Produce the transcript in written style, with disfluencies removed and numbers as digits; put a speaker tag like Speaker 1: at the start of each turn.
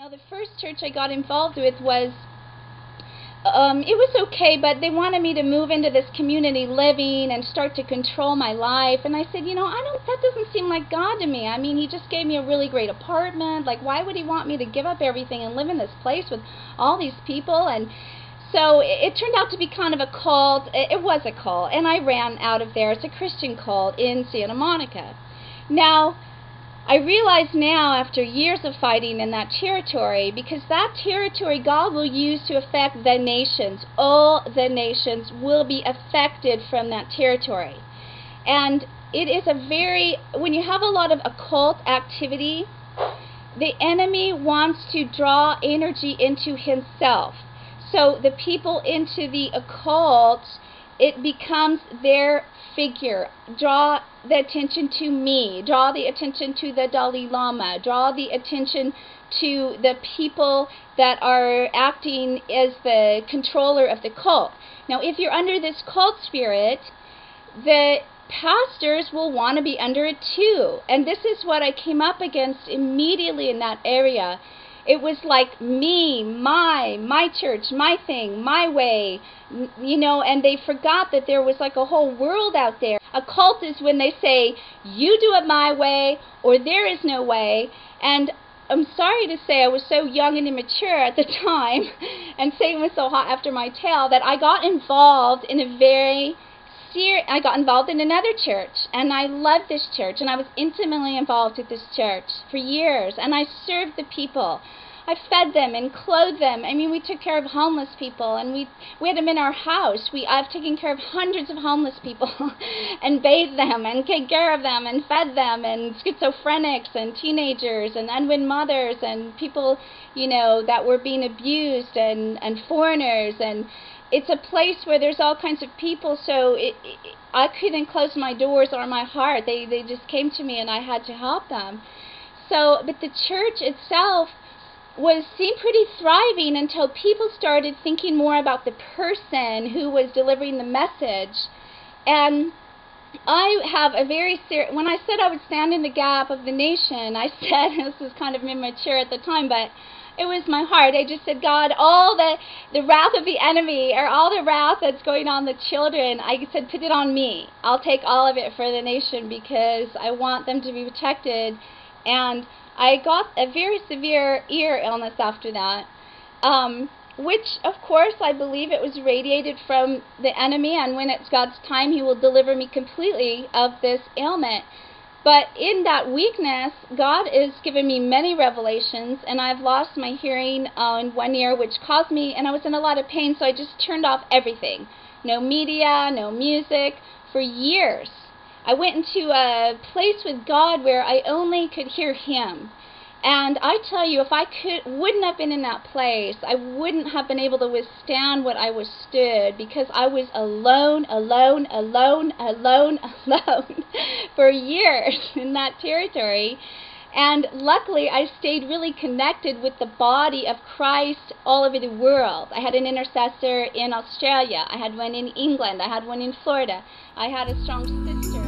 Speaker 1: Well, the first church I got involved with was, it was okay, but they wanted me to move into this community living and start to control my life. And I said, that doesn't seem like God to me. I mean, He just gave me a really great apartment. Like, why would He want me to give up everything and live in this place with all these people? And so it turned out to be kind of a cult. It was a cult, and I ran out of there. It's a Christian cult in Santa Monica. Now, I realize now, after years of fighting in that territory, because that territory God will use to affect the nations. All the nations will be affected from that territory. And it is when you have a lot of occult activity, the enemy wants to draw energy into himself. So the people into the occult, it becomes their figure. Draw the attention to me, draw the attention to the Dalai Lama, draw the attention to the people that are acting as the controller of the cult. Now, if you're under this cult spirit, the pastors will want to be under it too. And this is what I came up against immediately in that area. It was like me, my church, my thing, my way, and they forgot that there was like a whole world out there. A cult is when they say, you do it my way, or there is no way. And I'm sorry to say I was so young and immature at the time, and Satan was so hot after my tail, that I got involved in I got involved in another church, and I loved this church, and I was intimately involved with this church for years, and I served the people. I fed them and clothed them. I mean, we took care of homeless people, and we had them in our house. I've taken care of hundreds of homeless people and bathed them and taken care of them and fed them, and schizophrenics and teenagers and unwed mothers and people, that were being abused and foreigners. And it's a place where there's all kinds of people, so I couldn't close my doors or my heart. They just came to me, and I had to help them. So, but the church itself seemed pretty thriving until people started thinking more about the person who was delivering the message. And I have when I said I would stand in the gap of the nation, I said, this was kind of immature at the time, but it was my heart. I just said, God, all the wrath of the enemy, or all the wrath that's going on the children, I said, put it on me. I'll take all of it for the nation, because I want them to be protected. And I got a very severe ear illness after that, which, of course, I believe it was radiated from the enemy, and when it's God's time, He will deliver me completely of this ailment. But in that weakness, God has given me many revelations, and I've lost my hearing in 1 year, which caused me, and I was in a lot of pain, so I just turned off everything. No media, no music, for years. I went into a place with God where I only could hear Him. And I tell you, if I wouldn't have been in that place, I wouldn't have been able to withstand what I withstood, because I was alone for years in that territory. And luckily, I stayed really connected with the body of Christ all over the world. I had an intercessor in Australia. I had one in England. I had one in Florida. I had a strong sister.